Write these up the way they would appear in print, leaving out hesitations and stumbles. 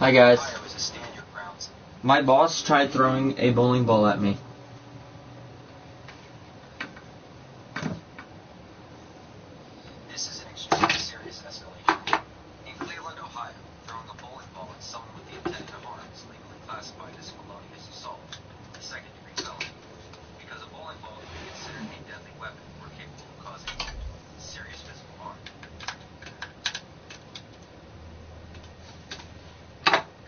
Hi guys. My boss tried throwing a bowling ball at me. This is an extremely serious escalation. In Cleveland, Ohio, throwing a bowling ball at someone with the intent to harm is legally classified as felonious assault, a second-degree felony. Because a bowling ball can be considered a deadly weapon or capable of causing serious physical harm.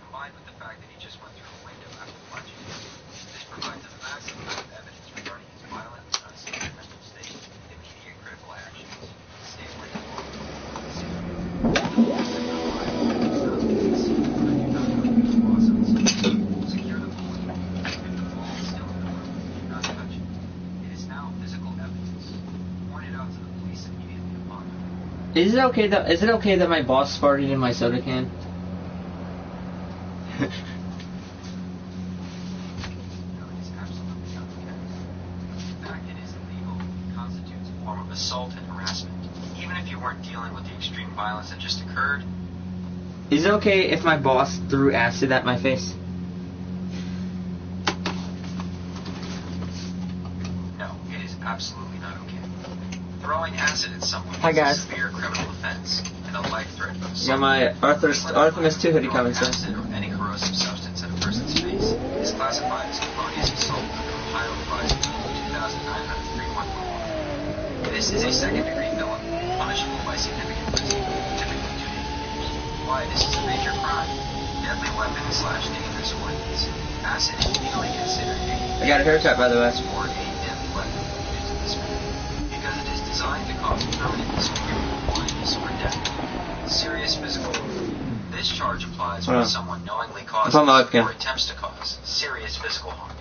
Combined with the fact that he just went through a window after punching, this provides a massive amount of evidence regarding his violent and unstable mental state. Immediate critical actions. Stay away from all. Secure the bowling ball. If the ball is still in the room, do not touch it. It is now physical evidence. Point it out to the police immediately upon it. Is it okay that my boss farted in my soda can? No, it is absolutely not okay. In fact, it is illegal. It constitutes a form of assault and harassment. Even if you weren't dealing with the extreme violence that just occurred, Is it okay if my boss threw acid at my face? no, it is absolutely not okay. Throwing acid at someone Hi, is guys. a severe criminal offense and a life threat of Got assault. my Artemis 2 hoodie coming soon. Acid or any corrosive substance at a person's face is classified as felonious assault under Ohio Revised Code 2903.1. This is a second-degree felony, punishable by significant prison, typically 2 to 8 years. Why this is a major crime? Deadly weapon / dangerous ordinance. Acid is legally considered I got a haircut, by the way. or a deadly weapon used in this manner because it is designed to cause permanent disfigurement, blindness, or death. Serious physical harm. This charge applies when someone knowingly causes on my webcam. or attempts to cause serious physical harm.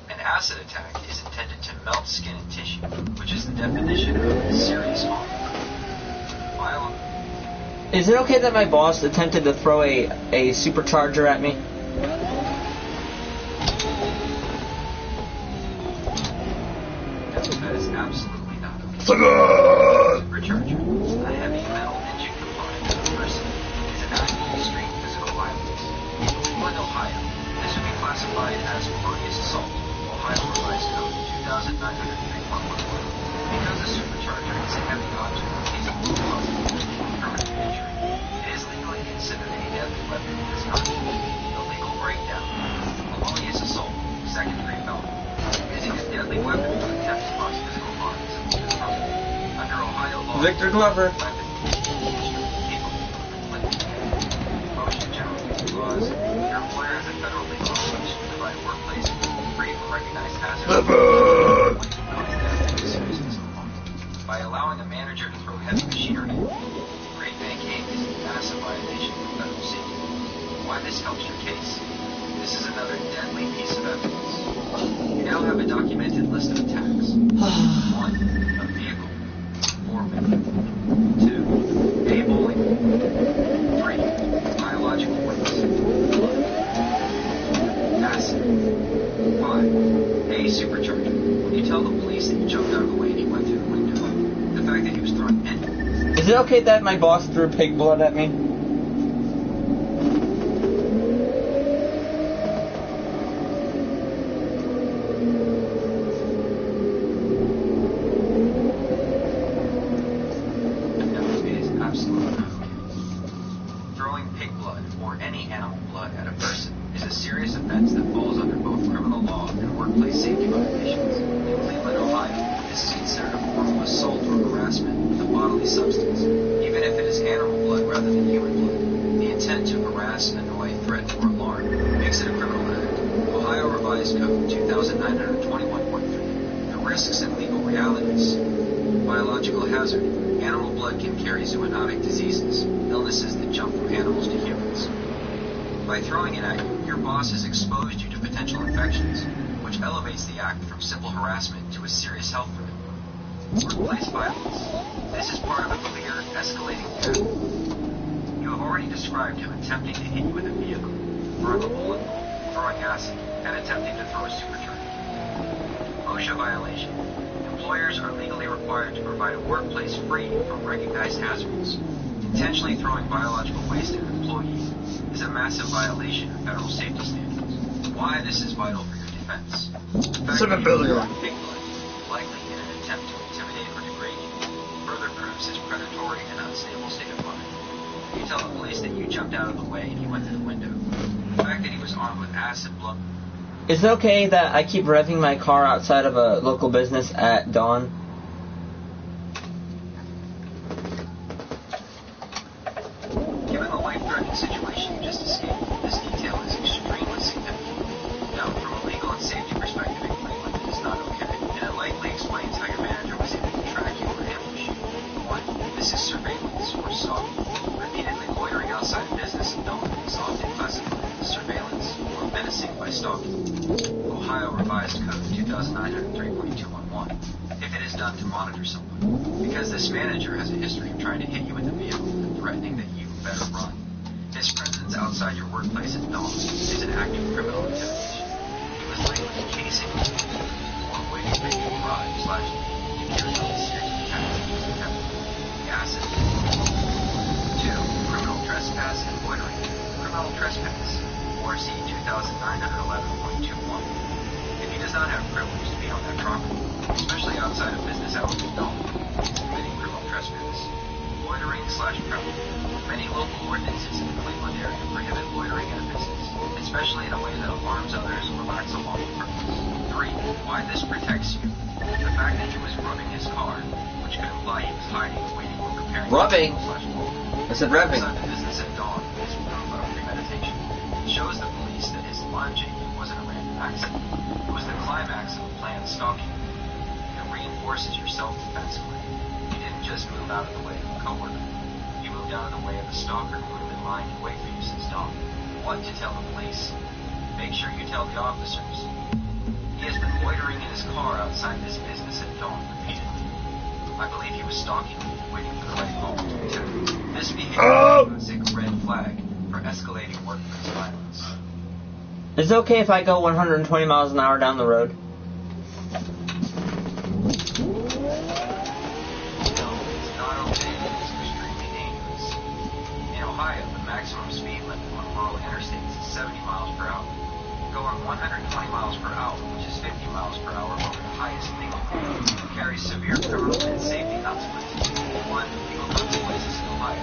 An acid attack is intended to melt skin and tissue, which is the definition of serious harm. Violent. Is it okay that my boss attempted to throw a supercharger at me? That is absolutely not okay. Supercharger, a heavy metal engine component of a person, is an act of extreme physical violence. In Cleveland, Ohio, this would be classified as felonious assault, Ohio Revised Code 2903.11. Because a supercharger is a heavy object capable of causing permanent injury, it is legally considered a deadly weapon in this context. The legal breakdown: felonious assault, second-degree felony. Using a deadly weapon to attempt to cause physical harm is a legal crime. Under Ohio law, Victor Glover. weapon is an instrument capable of inflicting motion general laws. Your employer has a federal legal obligation to provide a workplace free from recognized hazards. By allowing a manager to throw heavy machinery, Great Bank Inc. is a massive violation of federal safety. Why this helps your case? This is another deadly piece of evidence. You now have a documented list of attacks. 1. A vehicle. 4 men. 2. A bowling ball. 3. Biological weapons. Blood. Acid. 5. A supercharger. When you tell the police that you jumped out of the way and he went through the window, the fact that he was throwing Is it okay that my boss threw pig blood at me? absolutely not okay. Throwing pig blood or any animal blood at a person is a serious offense that falls under both criminal law and workplace safety violations. In Cleveland, Ohio, this is considered a form of assault or harassment with a bodily substance, even if it is animal blood rather than human blood. The intent to harass, annoy, threaten, or alarm makes it a criminal act. Ohio Revised Code 2921.3. The risks and legal realities. Biological hazard. Animal blood can carry zoonotic diseases, illnesses that jump from animals to humans. By throwing it at you, your boss has exposed you to potential infections, which elevates the act from simple harassment to a serious health threat. Workplace violence. This is part of a clear, escalating pattern. You have already described him attempting to hit you with a vehicle, throwing a bowling ball, throwing acid, and attempting to throw a supercharger. OSHA violation. Employers are legally required to provide a workplace free from recognized hazards. Intentionally throwing biological waste at an employee is a massive violation of federal safety standards. Why this is vital for your defense. The fact that you were big blood, likely in an attempt to intimidate or degrade you, further proves his predatory and unstable state of mind. You tell the police that you jumped out of the way and he went through the window. The fact that he was armed with acid blood. Is it okay that I keep revving my car outside of a local business at dawn? Given the life-threatening situation you just escaped, this detail is extremely significant. Now, from a legal and safety perspective in Cleveland, it is not okay, and it likely explains how your manager was able to track you or ambush you. 1. This is surveillance, or stalking. Repeatedly loitering outside a business and building is often classified as surveillance or menacing by stalking. Ohio Revised Code 2903.211. If it is done to monitor someone, because this manager has a history of trying to hit you in the vehicle and threatening that you better run. His presence outside your workplace at dawn is an act of criminal intimidation. He was likely casing you or waiting for you to arrive / carry out a series of attacks. Acid. 2. Criminal trespass and loitering. Criminal trespass. ORC 2911.21. If he does not have privilege to be on that property, especially outside of business hours at dawn, he's committing criminal trespass. Loitering / prowling. Many local ordinances in the Cleveland area prohibit loitering in a business, especially in a way that alarms others or lacks a lawful purpose. 3. Why this protects you. The fact that he was rubbing his car, which could imply he was hiding, waiting, or preparing. Rubbing? I said revving. Outside the business at dawn is proof of premeditation. It shows the police that his lunging wasn't a random accident. It was the climax of a planned stalking. It reinforces your self-defense claim. You didn't just move out of the way of a coworker. You moved out of the way of a stalker who had been lying in wait for you since dawn. What to tell the police? Make sure you tell the officers. He has been loitering in his car outside this business at dawn repeatedly. I believe he was stalking me, waiting for the right moment to attack. This behavior is a classic red flag for escalating workplace violence. Is it okay if I go 120 miles an hour down the road? No, it's not okay. It's extremely dangerous. In Ohio, the maximum speed limit on rural interstates is 70 miles per hour. Going 120 miles per hour, which is 50 miles per hour over the highest legal limit, carries severe criminal and safety consequences. 1. Legal consequences in Ohio.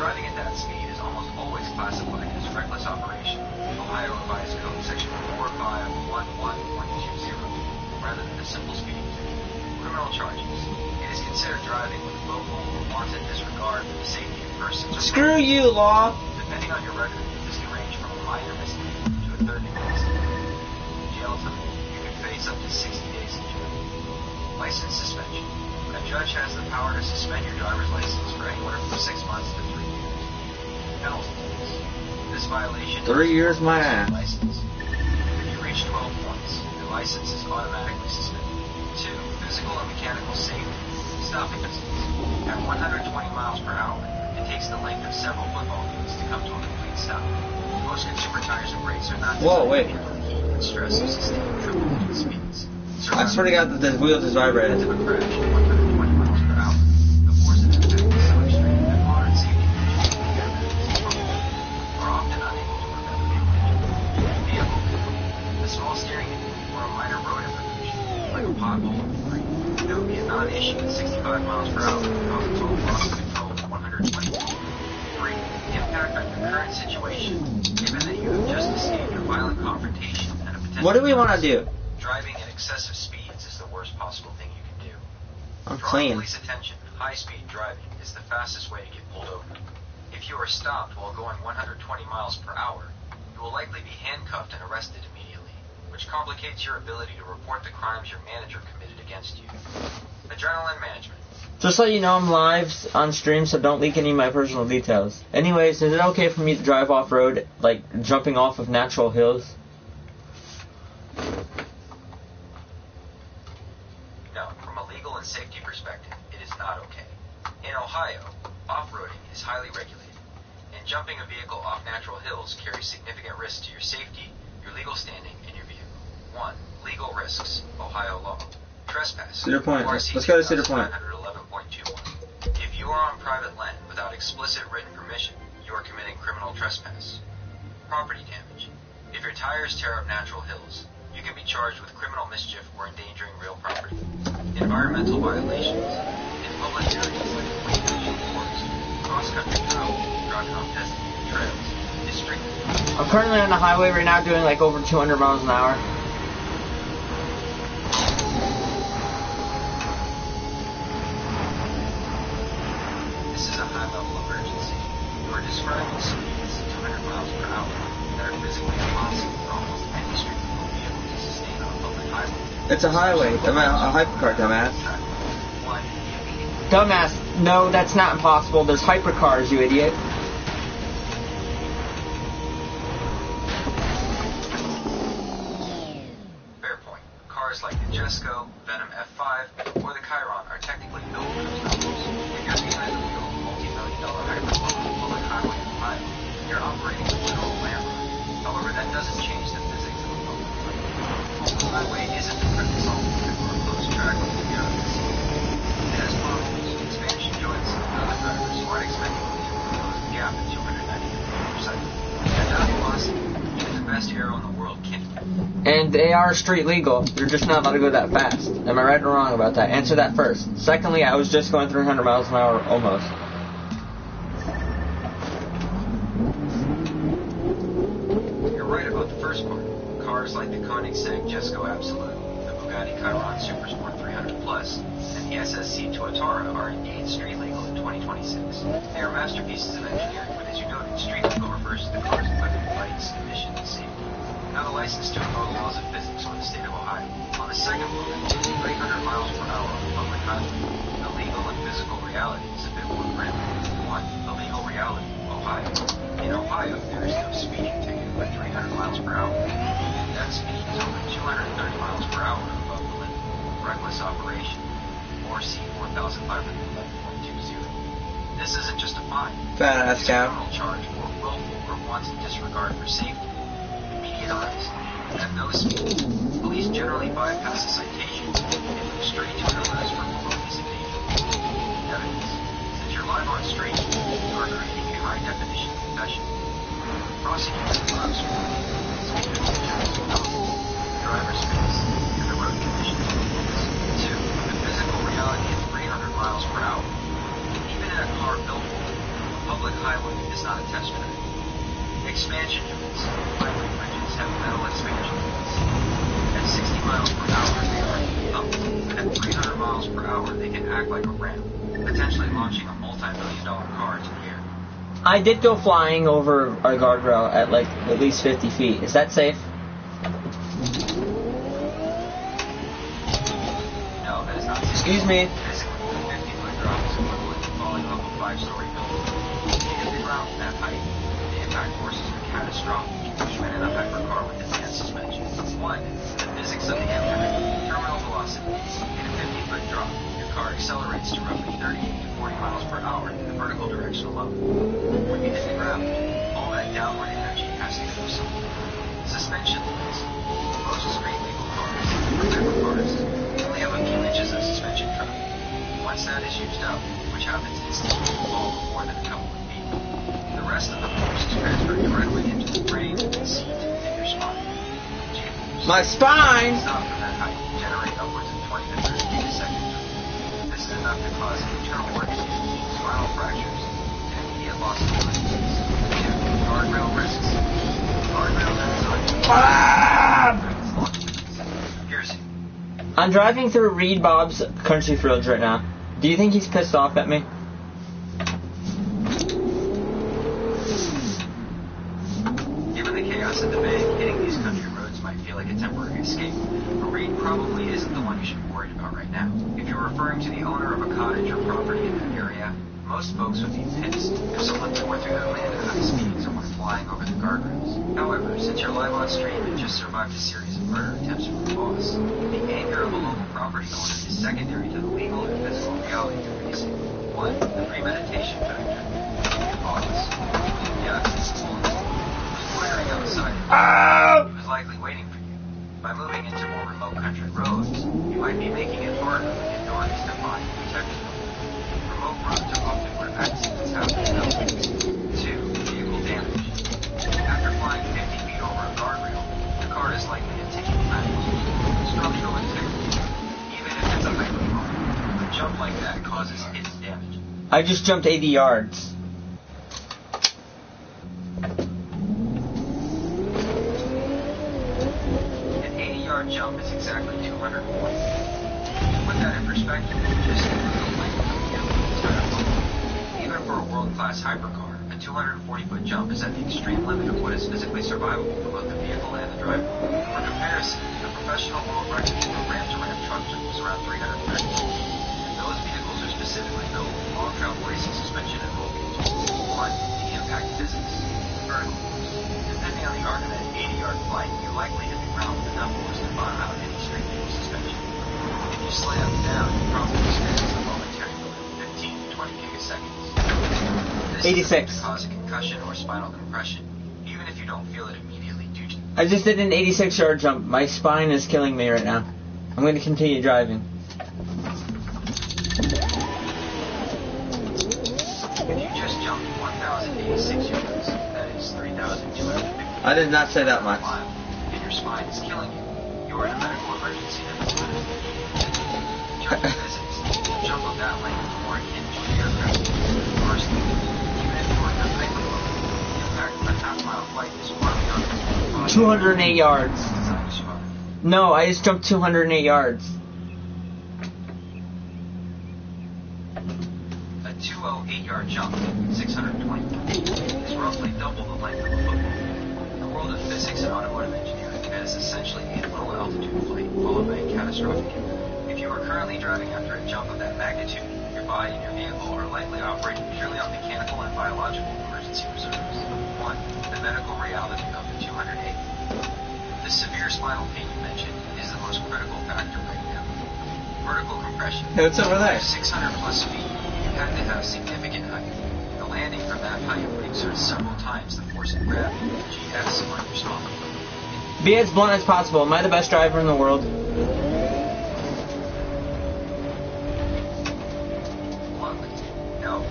Driving at that speed is almost always classified as reckless operation. Ohio Revised Code Section 4511.20, rather than a simple speeding ticket. Criminal charges. It is considered driving with willful or wanton disregard for the safety of persons. Screw you, law! Depending on your record, this can range from a minor misdemeanor to a third-degree misdemeanor. Jail time. You can face up to 60 days in jail. License suspension. A judge has the power to suspend your driver's license for anywhere from 6 months to 3 years. Penalties. This violation 3 years my ass. License. If you reach 12 points, your license is automatically suspended. 2. Physical and mechanical safety. Stopping distance. At 120 miles per hour, it takes the length of several football fields to come to a complete stop. Most consumer tires and brakes are not designed to handle the heat and stress of sustained triple digit speeds. I swear to God that the wheels is vibrating. Of a crash at 120 miles per hour. The force of impact is so extreme that modern safety measures are often unable to prevent the injury. Vehicle. A small steering injury or a minor road imperfection, like a pothole or debris, that would be a non-issue at 65 miles per hour without the total loss of control at 120. 3. Impact on your current situation, given that you have just escaped a violent confrontation and a potential. What do we want to do? Driving at excessive speeds is the worst possible thing you can do. I'm Drawing clean. police attention, high-speed driving is the fastest way to get pulled over. If you are stopped while going 120 miles per hour, you will likely be handcuffed and arrested immediately, which complicates your ability to report the crimes your manager committed against you. Adrenaline management. Just so you know, I'm live on stream, so don't leak any of my personal details. Anyways, is it okay for me to drive off-road, like jumping off of natural hills? No, from a legal and safety perspective, it is not okay. In Ohio, off-roading is highly regulated, and jumping a vehicle off natural hills carries significant risks to your safety, your legal standing, and your vehicle. 1. Legal risks. Ohio law. Trespass. Cedar Point. ORC Let's go to Cedar Point. 2911.21. If you are on private land without explicit written permission, you are committing criminal trespass. Property damage. If your tires tear up natural hills, you can be charged with criminal mischief or endangering real property. Environmental violations. In public areas like the National Forest, cross-country travel, driving on designated trails, is strictly. I'm currently on the highway right now doing like over 200 miles an hour. This is a high-level emergency. You are describing speeds 200 miles per hour that are physically impossible for almost any street-legal vehicle to sustain on a public highway. It's a highway. I'm a hypercar, dumbass. Dumbass, no, that's not impossible. There's hypercars, you idiot. Fair point. Cars like the Jesco, Venom F5, or the Chiron are technically built for those numbers. If you're behind the wheel of a multi-million-dollar hypercar on a public highway in Ohio, you're operating a literal land ride. However, that doesn't change the physics of a public highway. The highway isn't the perfect solvent for a closed track like the Artemis. It has potholes, expansion joints, and other drivers who aren't expecting to leave a closed gap at 290 per second. At that velocity, even the best aero in the world can't. And they are street legal. You're just not allowed to go that fast. Am I right or wrong about that? Answer that first. Secondly, I was just going 300 miles an hour almost. You're right about the first part. Cars like the Koenigsegg Jesco Absolute, the Bugatti Chiron Supersport 300 Plus, and the SSC Tuatara are indeed street legal in 2026. They are masterpieces of engineering, but as you noted, street legal refers to the car's equipment, lights, emissions, and safety. Not a license to invoke laws of physics or the state of Ohio. On the second one, 300 miles per hour on the public highway. The legal and physical reality is a bit more grim. One, the legal reality, Ohio. In Ohio, there is no speeding ticket with 300 miles per hour. That speed is over 230 miles per hour above the limit. Reckless operation, or C4511.20. This isn't just a fine. Fat-ass It's a cow. criminal charge for willful or wanton disregard for safety. Immediate arrest. At those speeds, police generally bypass a citation and move straight to an arrest for felonious evasion. Evidence. Since you're live on street, you are creating a high-definition confession. Prosecutors love speed limitations, driver's space, and the road conditions. 2. The physical reality of 300 miles per hour. Even in a car built for it, a public highway is not a test track. Expansion joints. Highway bridges have metal expansion joints. At 60 miles per hour, they are up. At 300 miles per hour, they can act like a ramp, potentially launching a multi-million-dollar car into the air. I did go flying over a guardrail at like at least 50 feet. Is that safe? No, that is not safe. Excuse me. Basically, a 50-foot drop is equivalent to falling off a 5-story building. Hitting the ground from that height, the impact forces are catastrophic, even in a hypercar with advanced suspension. 1. The physics of the impact. Terminal velocity. In a 50-foot drop, your car accelerates to roughly 38 to 40 miles per hour in the vertical direction alone. When you hit the ground, all that downward energy has to go somewhere. Suspension limits. Most street legal cars, or hypercars, only have a few inches of suspension travel. Once that is used up, which happens instantly, you fall more than a couple of feet. The rest of the force is transferred directly into the brain, seat, and your spine. My spine! Stop from that height and generate upwards of 20 to 30 feet a second. This is enough to cause internal organ damage, spinal fractures, and immediate loss of consciousness. 2. Guardrail risks. Guardrails are designed to piercing. I'm driving through Reed Bob's country fields right now. Do you think he's pissed off at me? Given the chaos of the bank, hitting these country roads might feel like a temporary escape, but Reed probably isn't the one you should be worried about right now. If you're referring to the owner of a cottage or property in that area, most folks would be pissed if someone tore through their land at high speeds or went flying over the guardrails. However, since you're live on stream and just survived a series of murder attempts from the boss, the anger of a local property owner is secondary to the legal and physical reality you're facing. 1. The premeditation factor. Pause. Yeah, it's loitering outside. He was likely waiting for you. By moving into more remote country roads, you might be making it harder for the authorities to find and protect you. Remote roads are often where accidents happen. 2. Vehicle damage. I just jumped 80 yards. An 80-yard jump is exactly 240 feet. To put that in perspective, just the length of the entire football. Even for a world-class hypercar, a 240-foot jump is at the extreme limit of what is physically survivable for both the vehicle and the driver. For comparison, the professional world record for ram-to-ram truck jump is around 330 feet. Those vehicles are specifically built with long travel racing suspension and roll cages. One, the impact physics. Vertical force. Depending on the arc of that 80-yard flight, you're likely to be ground with enough force to bottom out any straight vehicle suspension. If you slam down, you probably experience a momentary movement of 15 to 20 gigaseconds. This 86. is cause a concussion or spinal compression, even if you don't feel it immediately due to. I just did an 86-yard jump. My spine is killing me right now. I'm going to continue driving. If you just jumped 1,086 yards, that is 3,250. I did not say that much. Mile, and your spine is killing you. You're in a medical emergency that is limited. During physics, a jump of that length is more akin to an aircraft. Firstly, even if you are in a hyperloop, the impact of a half-mile flight is far beyond the body. 208 yards. Designed to survive. No, I just jumped 208 yards. A 208-yard jump, 620 feet, is roughly double the length of a football. In the world of physics and automotive engineering, that is essentially a low-altitude flight followed by a catastrophic impact. If you are currently driving after a jump of that magnitude, your body and your vehicle are likely operating purely on mechanical and biological emergency reserves. One, the medical reality of the 208. The severe spinal pain you mentioned is the most critical factor right now. Vertical compression. Hey, what's over there? 600 plus feet. You have to have significant height. The landing from that height would exert several times the force of gravity, GS, on your spine. Be as blunt as possible. Am I the best driver in the world? Bluntly, no.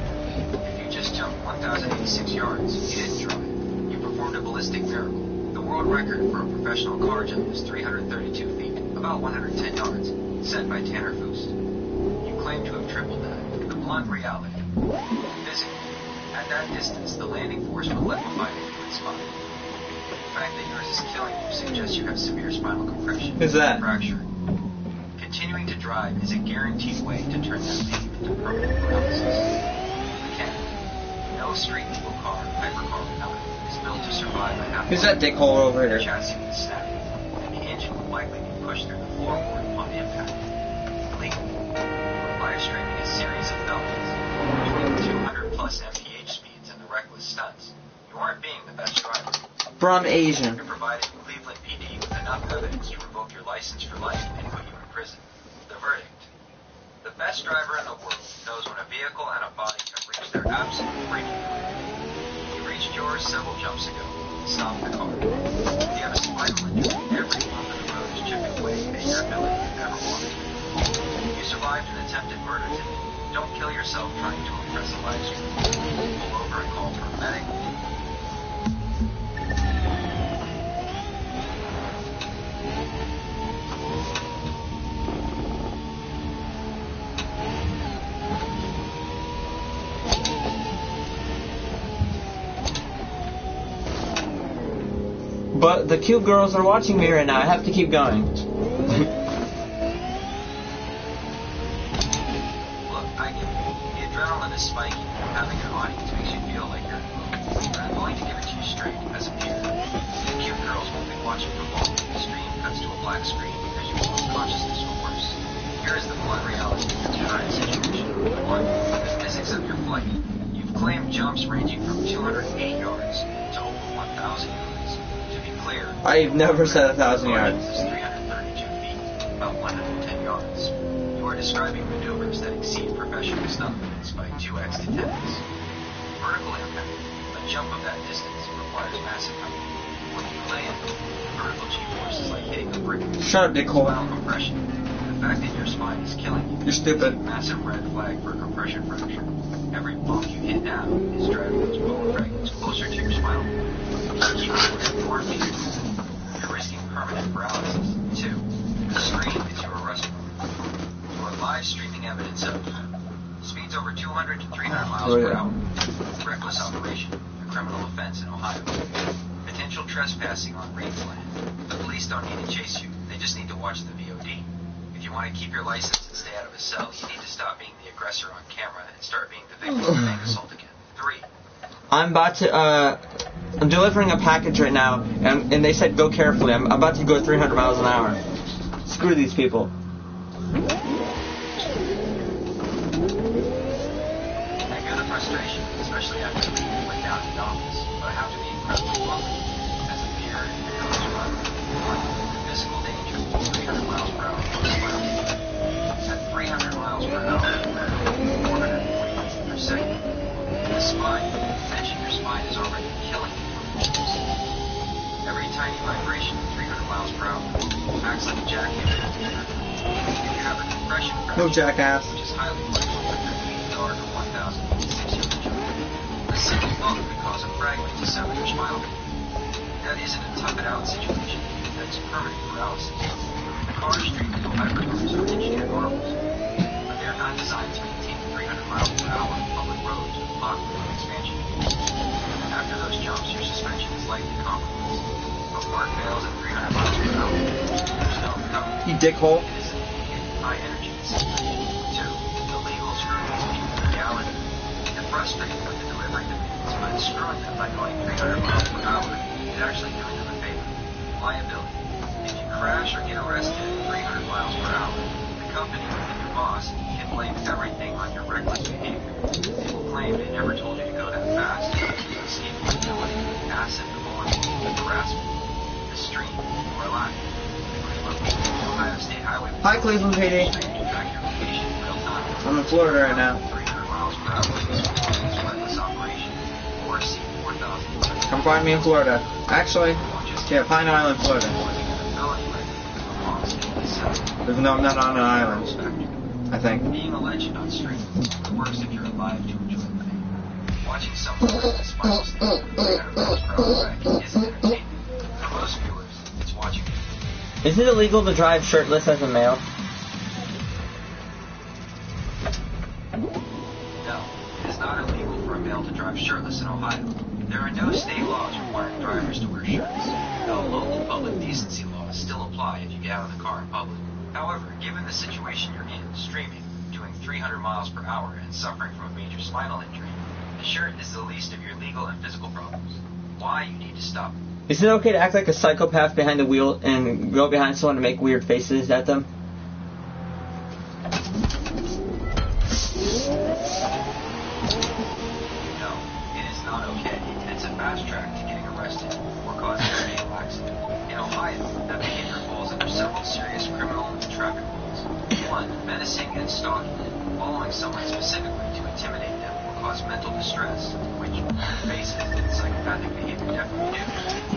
If you just jumped 1,086 yards, you didn't drive. You performed a ballistic miracle. The world record for a professional car jump is 332 feet, about 110 yards, set by Tanner Foost. You claim to have tripled that. The blunt reality. Physically, at that distance, the landing force would liquefy the human spine. The fact that yours is killing you suggests you have severe spinal compression. Who's that? Fracture. Continuing to drive is a guaranteed way to turn that pain into permanent paralysis. Mechanically, no street legal car, hypercar or not, is built to survive a half. Who's that dickhole over The here? chassis would snap, and the engine would likely be pushed through the floorboard upon impact. Legally, you are live streaming a series of felonies, between 200 plus mph speeds and the reckless stunts. You aren't being the best driver. From Asian. You're providing Cleveland PD with enough evidence to revoke your license for life and put you in prison. The verdict. The best driver in the world knows when a vehicle and a body have reached their absolute breaking point. You reached yours several jumps ago. Stop the car. If you have a spinal injury, every bump in the road is chipping away at your ability to ever walk. You survived an attempted murder today. Don't kill yourself trying to impress a live stream. Pull over and call for a medic. But the cute girls are watching me right now. I have to keep going. Look, I get it. The adrenaline is spiking. Having an audience makes you feel like you're in a movie. But I'm going to give it to you straight as a peer. The cute girls won't be watching football. The stream cuts to a black screen because you lose consciousness or worse. Here is the blunt reality of your current situation. One, the physics of your flight. You've claimed jumps ranging from 208 yards to over 1,000 yards. To be clear, I've never said 1,000 yards. Is 332 feet, about 110 yards. You are describing maneuvers that exceed professional stunt limits by 2x to 10x. Vertical impact, a jump of that distance, requires massive height. When you land, vertical G-force is like hitting a brick. Shut up, dickhole. Spinal compression. The fact that your spine is killing you. You're stupid. Is a massive red flag for a compression fracture. Every bump you hit down is driving those bone fragments closer to your spinal cord. Keep moving more feet. You're risking permanent paralysis. 2. The screen is your arrest point. You are live streaming evidence of speeds over 200 to 300 Screw per it. hour. Reckless operation, a criminal offense in Ohio. Potential trespassing on Reed's land. The police don't need to chase you. They just need to watch the VOD. If you want to keep your license and stay out of a cell, you need to stop being the aggressor on camera and start being the victim of bank assault again. 3. I'm about to, I'm delivering a package right now, and they said go carefully. I'm about to go 300 miles an hour. Screw these people. I hear the frustration, especially after we went down to the office, but I have to be incredibly blunt. As a peer and a coach run, the physical danger, 300 miles per hour, at 300 miles per hour, 440 feet per second. The spine, mention your spine is already killing you. Every tiny vibration, 300 miles per hour, acts like a jackhammer. If you have a compression fracture, No jackass. which is highly flexible with your feet guard of 1,086 a single bump could cause a fragment to sever your spinal cord. That isn't a tough it out situation. That's permanent paralysis. The cars street legal hypercars are engineered marvels, but they are not designed to maintain 300 miles per hour on public roads with popular expansion. After those jumps, your suspension is likely compromised. But Mark fails at 300 miles per hour. There's no recovery. You dickhole. It is high energy. 2. The legal screwing people in reality. You're frustrated with the delivery demands, but screwing them by going 300 miles per hour is actually doing them a favor. Liability. If you crash or get arrested at 300 miles per hour, the company and your boss can blame everything on your reckless behavior. They will claim they never told you to go that fast. Escape liability, asset avoidance, harassment, the stream, or lack. Ohio State Highway. Hi, Cleveland PD. Track your location in real time. I'm in Florida right now. 300 miles per hour is reckless operation. Or see 4,000. Come find me in Florida. Actually, yeah, Pine Island, Florida. Even though I'm not on an island, I think. Being a legend on stream, it works if you're alive to enjoy the fame. Watching someone with a spinal state with 300 miles per hour wreck isn't entertainment. For most viewers, it's watching. Is it illegal to drive shirtless as a male? No, it is not illegal for a male to drive shirtless in Ohio. There are no state laws requiring drivers to wear shirts, though local public decency laws still apply if you get out of the car in public. However, given the situation you're in, streaming, doing 300 miles per hour, and suffering from a major spinal injury, the shirt is the least of your legal and physical problems. Why you need to stop it. Is it okay to act like a psychopath behind the wheel and go behind someone to make weird faces at them? No, it is not okay. It's a fast track to getting arrested or causing a fatal accident. In Ohio, that behavior falls under several serious criminal and traffic rules. 1. Menacing and stalking. Following someone specifically to intimidate them or cause mental distress, which, on the basis of psychopathic behavior definitely do,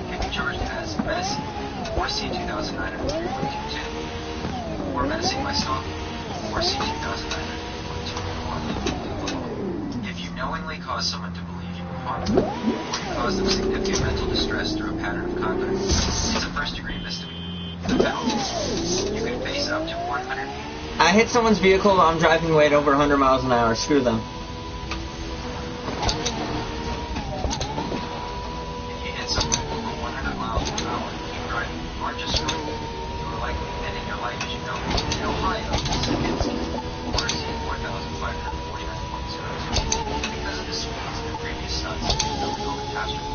can be charged as menacing, or C 2900.22, or menacing by stalking, or C 2900.21. If you knowingly cause someone to believe you will harm them, or you cause them significant mental distress through a pattern of conduct, it's a first-degree misdemeanor. The penalty, you can face up to 100. I hit someone's vehicle while I'm driving away at over 100 miles an hour. Screw them. If you hit someone over 100 miles per hour and keep driving, you aren't just screwed. You are likely ending your life as you know it. In Ohio, it's against RC 4,549.02. Because of the speeds and previous stunts, it's a legal catastrophe.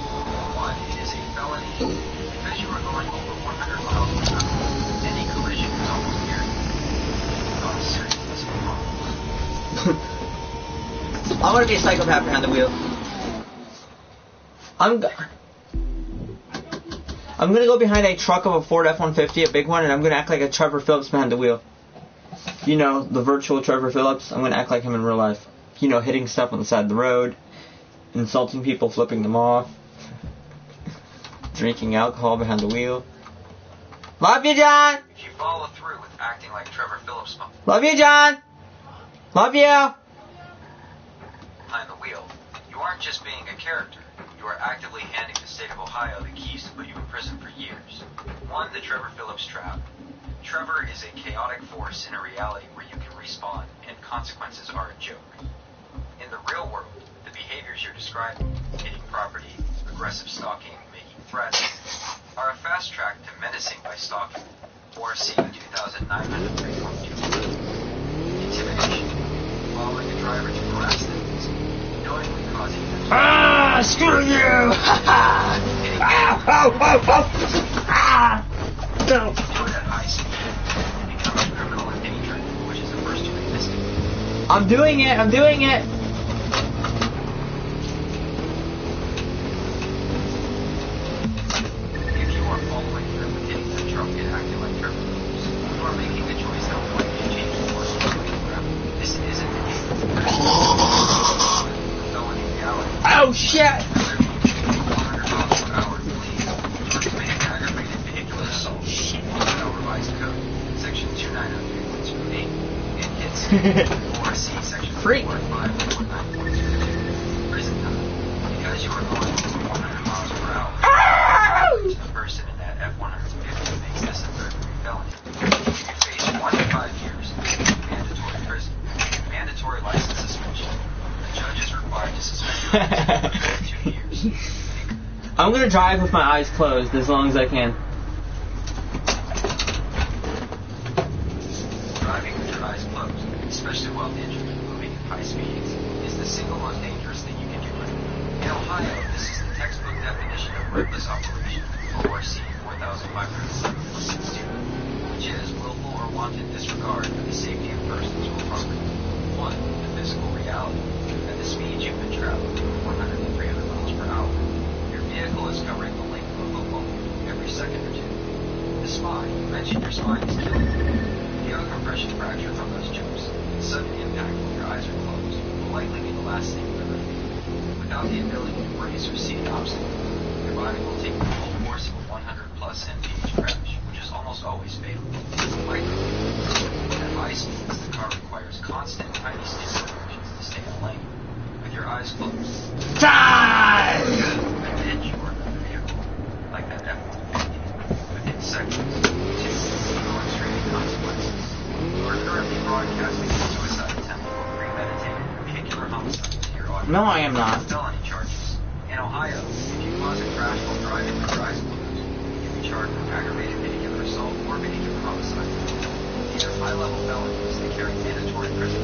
1. It is a felony. Because you are going over 100 miles per hour, any collision is almost guaranteed. Not a serious physical harm. I want to be a psychopath behind the wheel. I'm gonna go behind a truck of a Ford F-150, a big one, and I'm gonna act like a Trevor Phillips behind the wheel. You know, the virtual Trevor Phillips. I'm gonna act like him in real life. You know, hitting stuff on the side of the road, insulting people, flipping them off, drinking alcohol behind the wheel. Love you, John! If you follow through with acting like Trevor Phillips Love you, John! Love you! behind the wheel, you aren't just being a character. You are actively handing the state of Ohio the keys to put you in prison for years. 1. The Trevor Phillips trap. Trevor is a chaotic force in a reality where you can respawn, and consequences are a joke. In In the real world, the behaviors you're describing, hitting property, aggressive stalking, making threats, are a fast track to menacing by stalking, or C2903.2. Intimidation, following a driver to harass them, knowingly causing them to screw you! No! do it at high speed and become a criminal endangerment, which is a first-degree misdemeanor. I'm doing it! I'm doing it! If you are following through with hitting the truck and acting like criminals, you are making a choice that will likely change the course of your program. This isn't a game. Felony reality. Oh shit! 100 miles per hour, please. For committing aggravated vehicular assault. No revised code. Section 2903.28 and hits or C section 4.5.9.22. Prison time. Because you are going 100 miles per hour. The person in that F-150 makes this a third-degree felony. You face 1 to 5 years in mandatory prison. Mandatory license suspension. The judge is required to suspend your license for 2 years. I'm gonna drive with my eyes closed as long as I can. Driving with your eyes closed, especially while injured and moving at high speeds, is the single most dangerous thing you can do. In Ohio, this is the textbook definition of reckless operation, ORC 4500.62, which is willful or wanton disregard for the safety of persons or property. 1. The physical reality. At the speed you've been traveling, 100 to 300 miles per hour, your vehicle is covering the length of a football field every second or two. The spine. You mentioned your spine is killing you. You have a compression fracture from those jumps. Sudden impact when your eyes are closed will likely be the last thing you ever feel. Without the ability to brace or see an obstacle, your body will take the full force of a 100+ mph crash, which is almost always fatal. At high speeds, the car requires constant tiny stick corrections to stay in lane. With your eyes closed, Die! a ditch or another vehicle, like that F-150, within seconds. 2. No extreme consequences. You are currently broadcasting a suicide attempt or premeditated vehicular homicide to your audience. No, I am not. Felony charges. In Ohio, if you cause a crash while driving with your eyes closed, you can be charged with aggravated vehicular assault or vehicular homicide. These are high-level felonies that carry mandatory prison.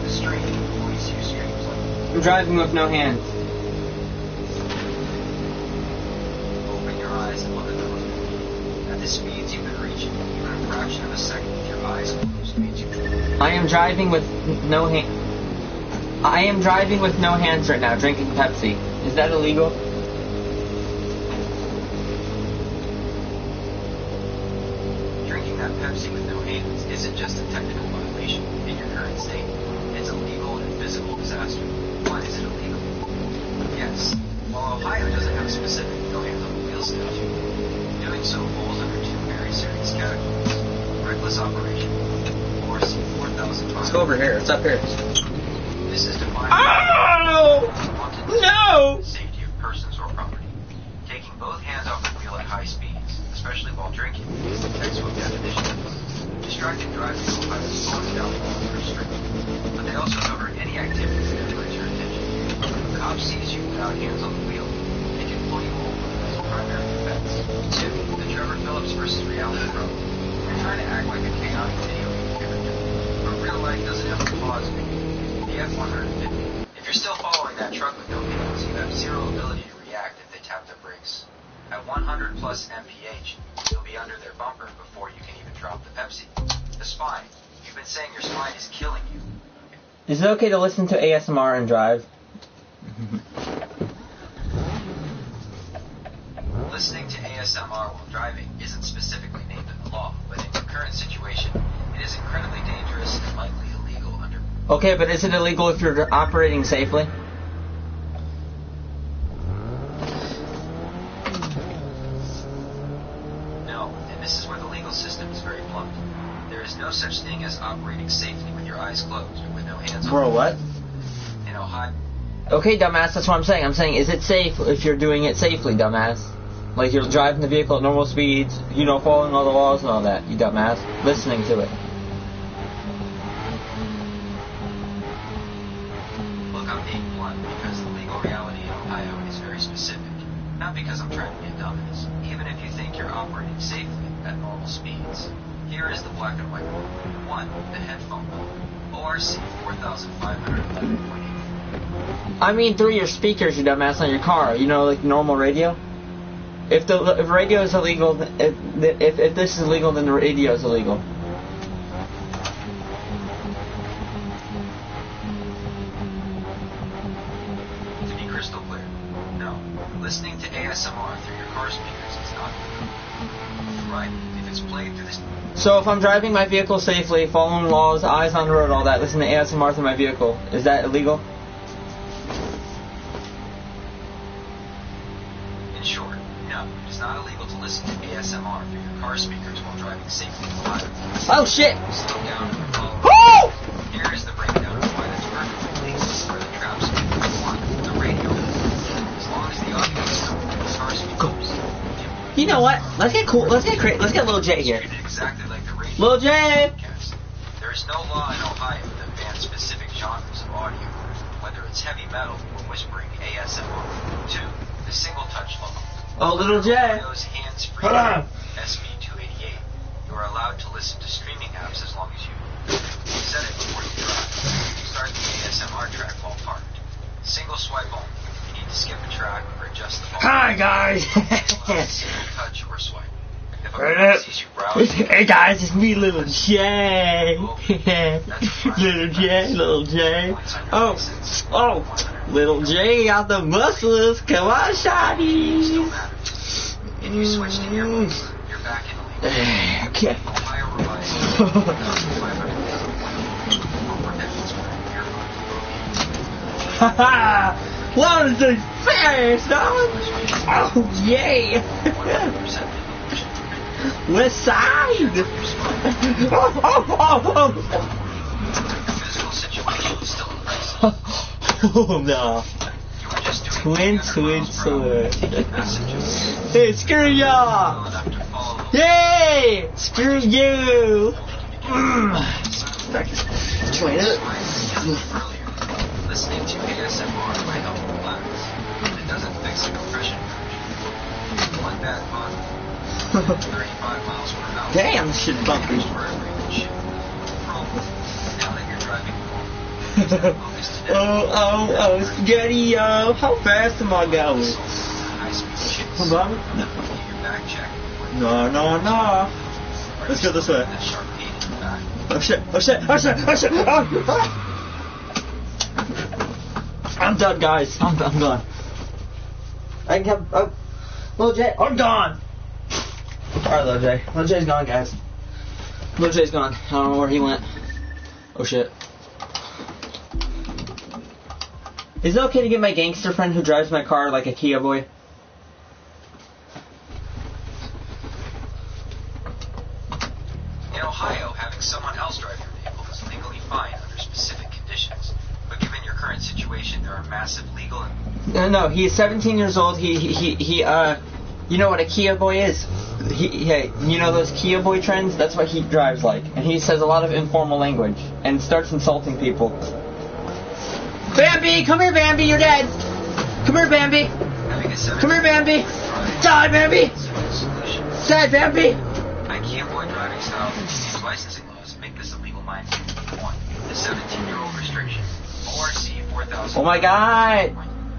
The stream, police use streams like I'm driving with no hands. open your eyes and look at the road. At the speeds you've been reaching, even a fraction of a second with your eyes closed means you can. I am driving with no hands. I am driving with no hands right now, drinking Pepsi. Is that illegal? Drinking that Pepsi with no hands isn't just a technical violation in your current state. It's a legal and physical disaster. Why is it illegal? Yes, while Ohio doesn't have a specific no hands on the wheel statute, doing so falls under 2 very serious categories. Reckless operation, or C-4005. Let's go over here. It's up here. This is defined Oh! as wanton No! the safety of persons or property. Taking both hands off the wheel at high speeds, especially while drinking, is the textbook definition. Distracted driving in Ohio is slowing down the laws are strict, but they also cover any activity that diverts your attention. If a cop sees you without hands on the wheel, they can pull you over as a primary defense. 2. The Trevor Phillips versus reality problem. You're trying to act like a chaotic video game character, but real life doesn't have a pause menu. The F-150. If you're still following that truck with no hands, you have zero ability to react if they tap their brakes. At 100+ mph, you'll be under their bumper before you can even drop the Pepsi. The spine. You've been saying your spine is killing you. Is it okay to listen to ASMR and drive? Listening to ASMR while driving isn't specifically named in the law, but in your current situation, it is incredibly dangerous and likely illegal under... Okay, but is it illegal if you're operating safely? No, and this is where the legal system is very blunt. There is no such thing as operating safely with your eyes closed or with no hands on. Bro, what? In Ohio... Okay, dumbass, that's what I'm saying. I'm saying, is it safe if you're doing it safely, dumbass? Like, you're driving the vehicle at normal speeds, you know, following all the laws and all that, you dumbass. Listening to it. not because I'm trying to be a dumbass, even if you think you're operating safely at normal speeds. Here is the black and white rule. 1. The headphone law. ORC 4511.8. I mean through your speakers, you dumbass, on your car. You know, like normal radio? If radio is illegal, if this is illegal, then the radio is illegal. To be crystal clear, no. Listening to ASMR through your car speakers is not illegal. Right, if it's played through this... So if I'm driving my vehicle safely, following laws, eyes on the road, all that, listen to ASMR through my vehicle, is that illegal? In short, no, it is not illegal to listen to ASMR through your car speakers while driving safely and reliably. Oh shit! Slow down and follow. Woo! Here is the breakdown of why that's perfectly legal for the traps. 1. The radio. As long as the audio is coming through the car speakers. You know what? Let's get cool. Let's get Lil J here. Treated exactly like the radio. Lil J! Podcast. There is no law in Ohio that bans specific genres of audio, whether it's heavy metal or whispering ASMR. 2. The single touch law. Oh, Lil J. Ohio's hands-free SB 288. You are allowed to listen to streaming apps as long as you set it before you drive. Start the ASMR track while parked. Single swipe only. You need to skip a track or adjust the volume. Hi guys! Single touch or swipe. If a car sees you browsing, Hey guys, it's me, Lil J. Lil J. Oh, Lil J got the muscles. Come on, still shawty. matters. If you switch to earbuds, you're back in the league. Okay. Ohio revised Haha! What is the fast, dog? Oh, yay! West side! Oh! Physical situation is still in place. Oh no. You were just doing Twin sword. taking messages. Hey, screw y'all! Well enough to follow. Yay! Screw you! Join it. Earlier, listening to ASMR might help you relax, but it doesn't fix a compression version. One bad pun. 35 miles per hour. Damn, this shit bumpy. Wherever you can ship. Problem. Now that you're driving home, focus today. Oh, spaghetti, how fast am I going? High-speed chase. Hold on. Get your back check. No. Let's go this way. That sharp pain in the back. Oh shit. I'm done, guys. I'm gone. I can have... Oh, Lil J, I'm gone. Alright, Lil J. Lil J's gone, guys. Lil J's gone. I don't know where he went. Oh shit. Is it okay to get my gangster friend who drives my car like a Kia boy? In Ohio, having someone else drive your vehicle is legally fine under specific conditions. But given your current situation, there are massive legal and No, he's 17 years old. You know what a Kia boy is? Hey, you know those Kia boy trends? That's what he drives like. And he says a lot of informal language and starts insulting people. Bambi! Come here, Bambi! You're dead! Come here, Bambi! having a 7 Come here, Bambi! Die, Bambi! solution. Die, Bambi! IKEA boy driving styles and these licensing laws make this illegal mindset. 1. The 17-year-old restriction. ORC 4000. Oh my god!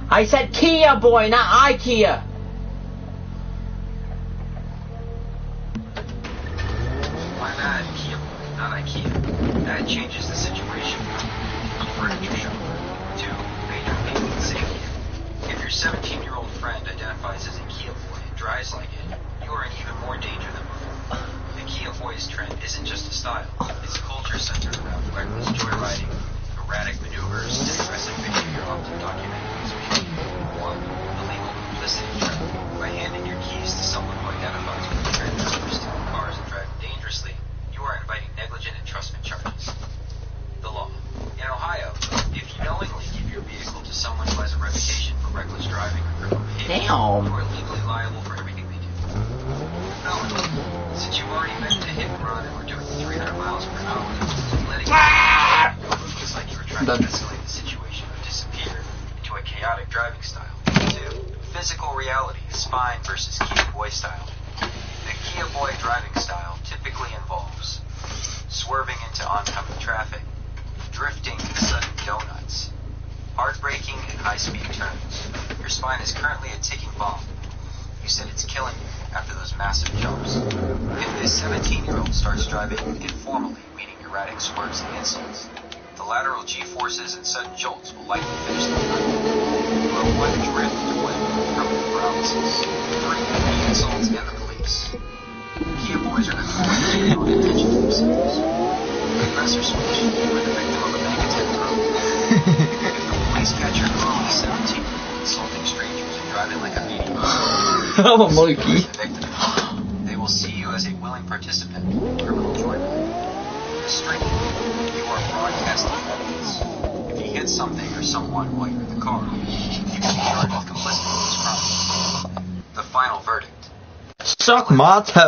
I said Kia boy, not IKEA! My bad, Kia boy, not IKEA. That changes the situation. A furniture shop. 2. Major legal and safety. If your 17-year-old friend identifies as a Kia boy and drives like it, you are in even more danger than before. The Kia boys trend isn't just a style. It's a culture centered around reckless joyriding, erratic maneuvers, and aggressive behavior often documented as being 1. The legal complicity trap. By handing your keys to someone who identifies with transfers to cars and driving dangerously, you are inviting negligent entrustment charges. The law. In Ohio, if you knowingly give your vehicle to someone who has a reputation for reckless driving or criminal behavior, Damn. you are legally liable for everything they do. Felony. Since you've already been in a hit and run and were doing 300 miles per hour, letting it looks like you were trying to escalate the situation or disappear into a chaotic driving style. 2. Physical reality. Spine versus Kia Boy style. The Kia Boy driving style typically involves swerving into oncoming traffic, drifting in sudden donuts, hard braking and high-speed turns. Your spine is currently a ticking bomb. You said it's killing you after those massive jumps. If this 17-year-old starts driving informally, meaning erratic swerves and insults, the lateral G-forces and sudden jolts will likely finish the ride. You are one drift away from permanent paralysis. 3, the insults and the police. Kia Boys are notorious for drawing attention to themselves. Aggressor switch, you are the victim of a bank attack program. If the police catch your car with a 17-year-old insulting strangers and driving like a maniac, Oh, monkey. the victim, they will see you as a willing participant in criminal joyride. The string, you are broadcasting evidence. If you hit something or someone while you're in the car, you can be charged with complicity in this crime. The final verdict. Suck my toe.